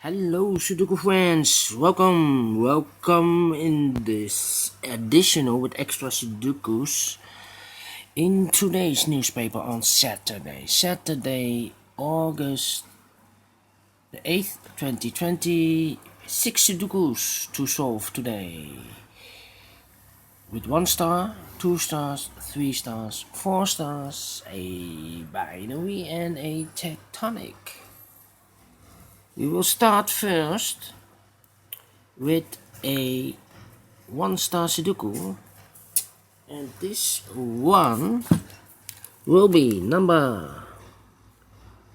Hello, Sudoku friends. Welcome in this additional with extra Sudokus in today's newspaper on Saturday, August the 8th, 2020. 6 Sudokus to solve today with 1 star, 2 stars, 3 stars, 4 stars, a binary, and a tectonic. We will start first with a 1 star Sudoku, and this one will be number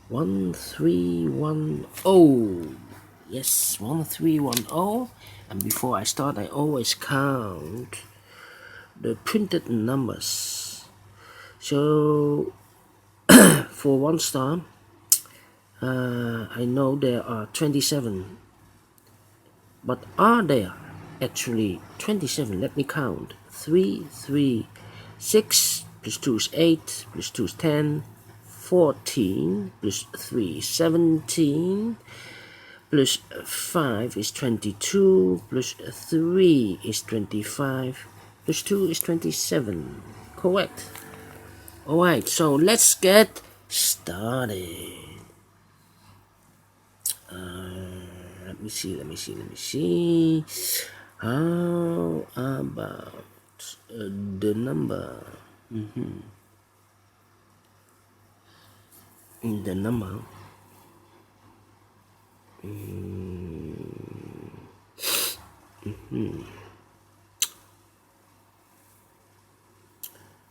1310. Yes, 1310. And before I start, I always count the printed numbers. So for 1 star, I know there are 27, but are there actually 27? Let me count. 3, 3, 6 plus 2 is 8, plus 2 is 10, 14, plus 3 is 17, plus 5 is 22, plus 3 is 25, plus 2 is 27. Correct. Alright, so let's get started. Let me see. How about the number? The number.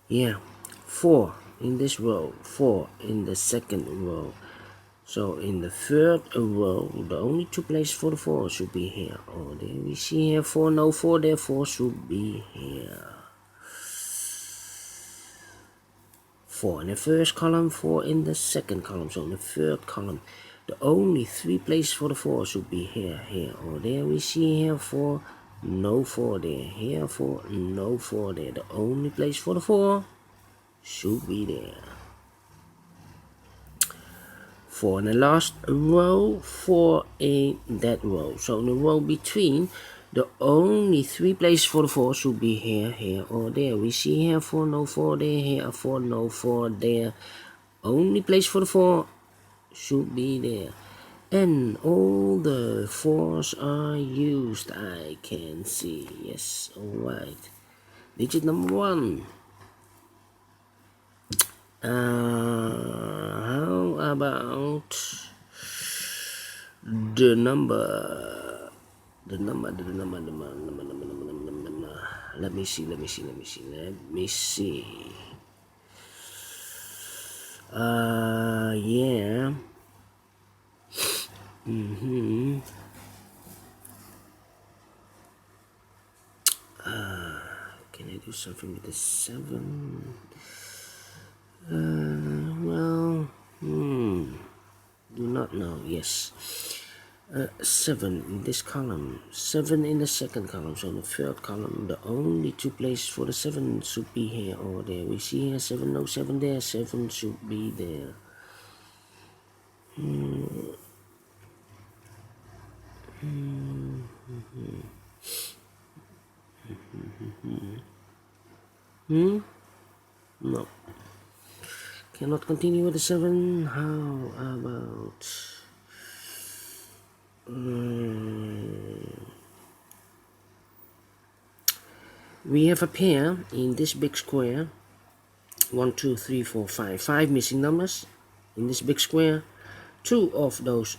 Yeah, 4 in this row, 4 in the second row. So in the third row, the only 2 places for the 4 should be here. Oh, there we see here 4, no 4, therefore should be here. 4 in the first column, 4 in the second column. So in the third column, the only 3 places for the 4 should be here, here. Oh, there we see here 4, no 4 there. Here 4, no 4 there. The only place for the 4 should be there. 4 in the last row, 4 in that row. So in the row between, the only 3 places for the 4 should be here, here, or there. We see here 4, no 4 there, here 4, no 4 there. Only place for the 4 should be there. And all the 4s are used, I can see. Yes, alright. Digit number 1. How about the number? Let me see. Yeah. Can I do something with the 7? Do not know. Yes. 7 in this column, 7 in the second column. So in the third column, the only 2 places for the 7 should be here or there. We see here 7, no 7 there, 7 should be there. No. Cannot continue with the 7. How about we have a pair in this big square. 1, 2, 3, 4, 5. 5 missing numbers in this big square. 2 of those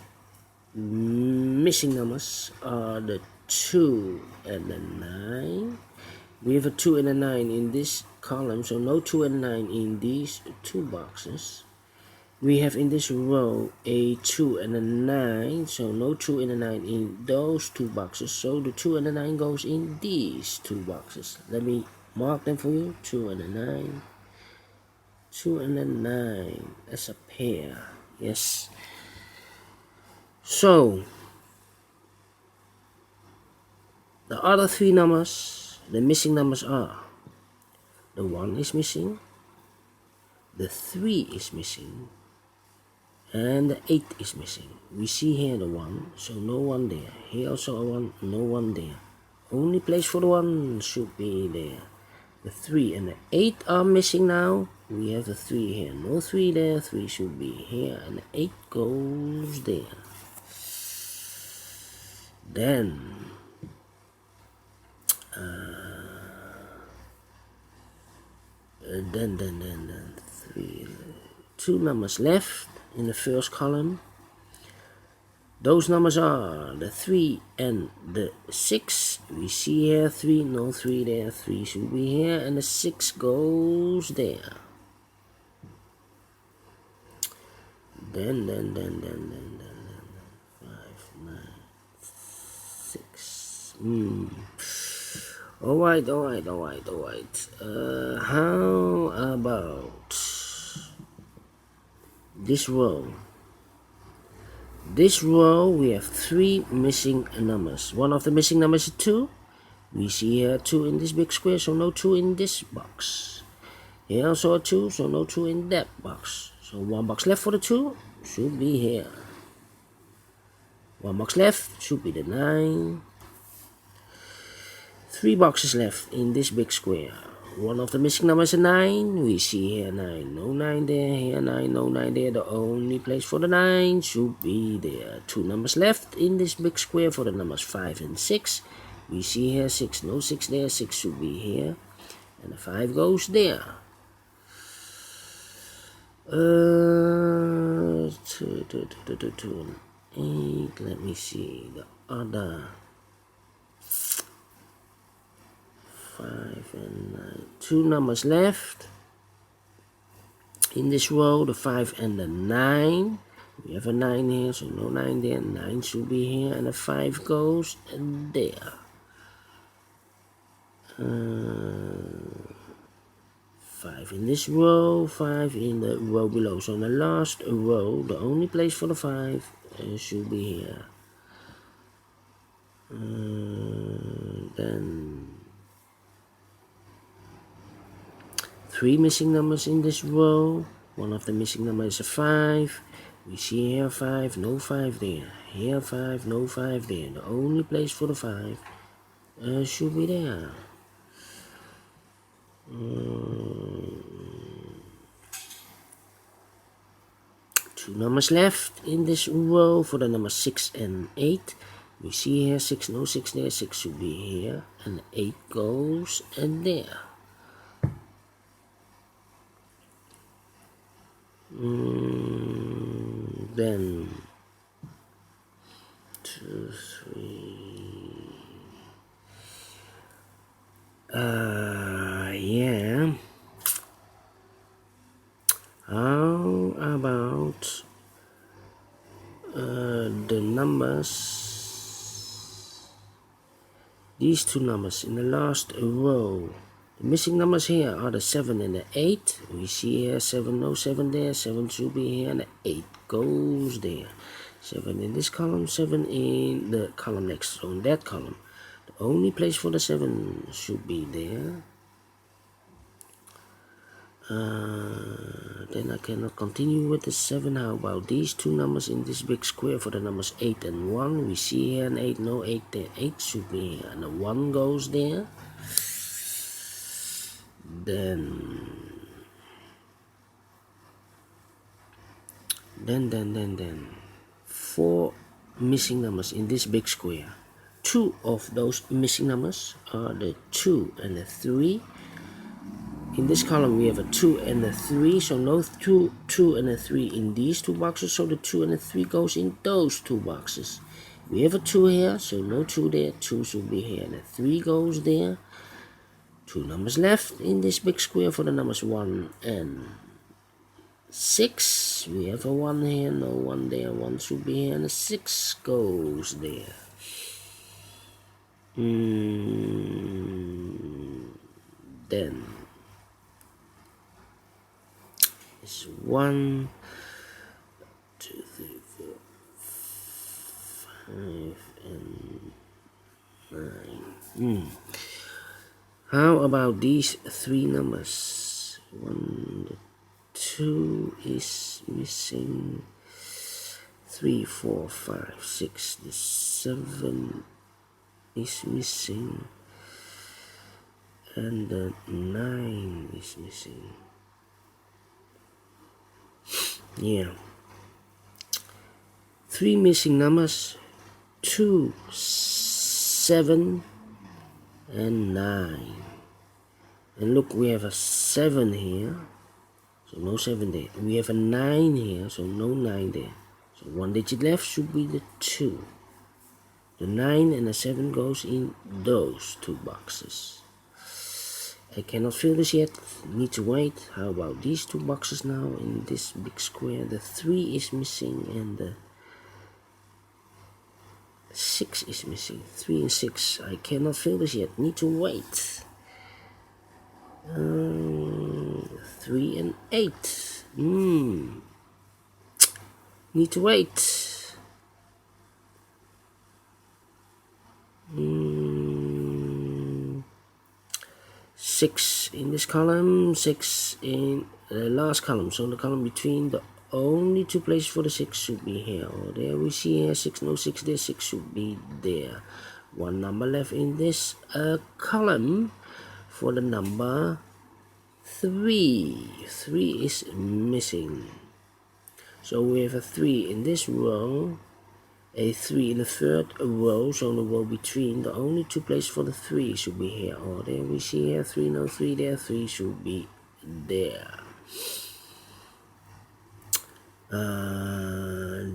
missing numbers are the 2 and the 9. We have a 2 and a 9 in this column, so no 2 and 9 in these 2 boxes. We have in this row a 2 and a 9, so no 2 and a 9 in those 2 boxes. So the 2 and the 9 goes in these 2 boxes. Let me mark them for you. 2 and a 9. 2 and a 9 as a pair. Yes. So the other 3 numbers, the missing numbers are the 1 is missing, the 3 is missing, and the 8 is missing. We see here the 1, so no 1 there. Here also a 1, no 1 there. Only place for the 1 should be there. The 3 and the 8 are missing now. We have the 3 here, no 3 there. 3 should be here, and the 8 goes there. Then 3, 2 numbers left in the first column. Those numbers are the 3 and the 6. We see here 3, no 3 there. 3 should be here, and the 6 goes there. Then 5, 9, 6. Alright. How about this row? This row we have 3 missing numbers. One of the missing numbers is 2. We see here 2 in this big square, so no 2 in this box. Here also a 2, so no 2 in that box. So 1 box left for the 2 should be here. 1 box left should be the 9. 3 boxes left in this big square. One of the missing numbers is 9. We see here 9, no 9 there. Here 9, no 9 there. The only place for the 9 should be there. 2 numbers left in this big square for the numbers 5 and 6. We see here 6, no 6 there. 6 should be here, and the 5 goes there. 2 and 8. Let me see the other 5 and 9. 2 numbers left in this row, the 5 and the 9. We have a 9 here, so no 9 there. 9 should be here, and the 5 goes there. 5 in this row, 5 in the row below. So in the last row, the only place for the 5 should be here. Then 3 missing numbers in this row. One of the missing numbers is a 5. We see here 5, no 5 there. Here 5, no 5 there. The only place for the 5 should be there. 2 numbers left in this row for the numbers 6 and 8. We see here 6, no 6 there. 6 should be here, and 8 goes and there. Then 2, 3. Yeah. How about the numbers? These 2 numbers in the last row. The missing numbers here are the 7 and the 8. We see here 7, no 7 there. 7 should be here, and the 8 goes there. 7 in this column, 7 in the column next. So in that column, the only place for the 7 should be there. Then I cannot continue with the 7. How about these 2 numbers in this big square for the numbers 8 and 1? We see here an 8, no 8 there. 8 should be here, and the 1 goes there. Then 4 missing numbers in this big square. 2 of those missing numbers are the 2 and the 3. In this column we have a 2 and a 3, so no 2 and a 3 in these 2 boxes, so the 2 and the 3 goes in those 2 boxes. We have a 2 here, so no 2 there. 2 should be here, and the 3 goes there. 2 numbers left in this big square for the numbers 1 and 6. We have a 1 here, no 1 there. 1 should be here, and the 6 goes there. Then it's 1, 2, 3, 4, 5, and 9. How about these 3 numbers? 1, 2 is missing. 3, 4, 5, 6. The 7 is missing, and the 9 is missing. Yeah, 3 missing numbers: 2, 7, and 9. And look, we have a 7 here, so no 7 there. We have a 9 here, so no 9 there. So 1 digit left should be the 2. The 9 and the 7 goes in those 2 boxes. I cannot fill this yet, need to wait. How about these 2 boxes now in this big square? The 3 is missing and the 6 is missing. 3 and 6. I cannot fill this yet, need to wait. 3 and 8. Need to wait. 6 in this column, 6 in the last column. So the column between, the only 2 places for the 6 should be here or there. We see here 6, no 6 there, 6 should be there. 1 number left in this column for the number 3. 3 is missing. So we have a 3 in this row, a 3 in the third row, so in the row between, the only 2 places for the 3 should be here or there. We see here 3, no 3 there, 3 should be there.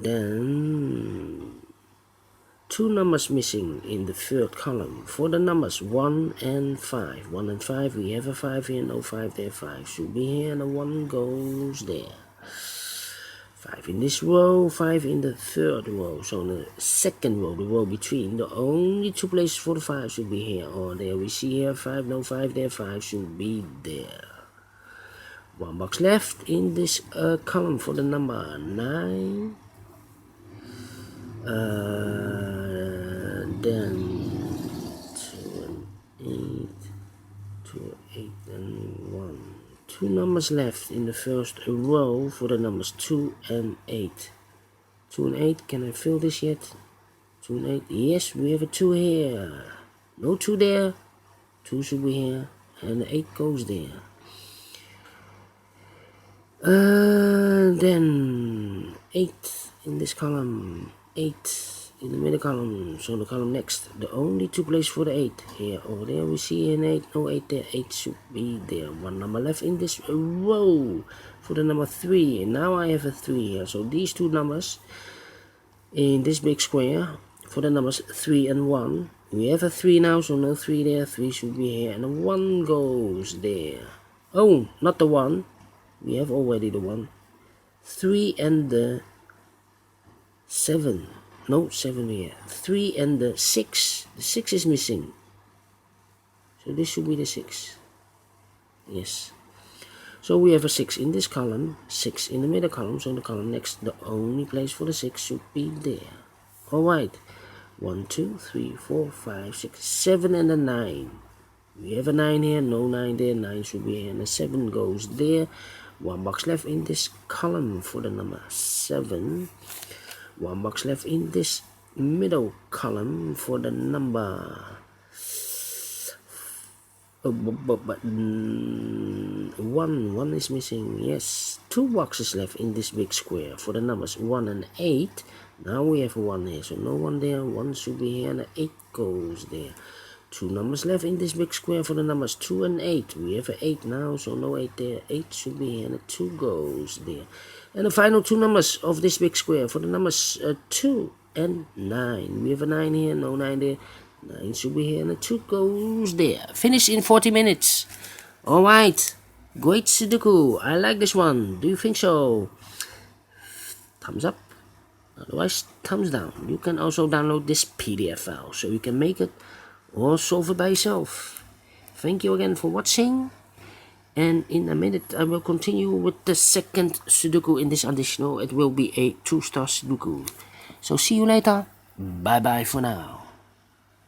Then 2 numbers missing in the third column for the numbers 1 and 5. 1 and 5, we have a 5 here, no 5 there, 5 should be here, and the 1 goes there. 5 in this row, 5 in the third row, so in the second row, the row between, the only 2 places for the 5 should be here or there. We see here 5, no 5 there, 5 should be there. 1 box left in this column for the number 9. Then 2 and 8, 2, 8 and 1. 2 numbers left in the first row for the numbers 2 and 8. 2 and 8, can I fill this yet? 2 and 8, yes, we have a 2 here. No 2 there, 2 should be here, and the 8 goes there. Then 8 in this column, 8 in the middle column, so the column next, the only 2 places for the 8 here over there. We see an 8, no 8 there, 8 should be there. 1 number left in this row for the number 3, and now I have a 3 here. So these 2 numbers in this big square for the numbers 3 and 1, we have a 3 now, so no 3 there, 3 should be here, and the 1 goes there. Oh, not the 1, we have already the 1. 3 and the 7, no 7 here. 3 and the 6, the 6 is missing, so this should be the 6. Yes, so we have a 6 in this column, 6 in the middle column, so in the column next, the only place for the 6 should be there. Alright, 1, 2, 3, 4, 5, 6, 7 and the 9. We have a 9 here, no 9 there, 9 should be here, and the 7 goes there. 1 box left in this column for the number 7. 1 box left in this middle column for the number 1 is missing. Yes, 2 boxes left in this big square for the numbers 1 and 8. Now we have a 1 here, so no 1 there, 1 should be here, and the 8 goes there. 2 numbers left in this big square for the numbers 2 and 8. We have an 8 now, so no 8 there, 8 should be here, and the 2 goes there. And the final 2 numbers of this big square for the numbers 2 and 9. We have a 9 here, no 9 there, 9 should be here, and the 2 goes there. Finish in 40 minutes. Alright, great Sudoku. I like this one. Do you think so? Thumbs up. Otherwise, thumbs down. You can also download this PDF file so you can make it or solve it by yourself. Thank you again for watching. And in a minute I will continue with the second Sudoku in this additional. It will be a 2-star Sudoku. So see you later. Bye bye for now.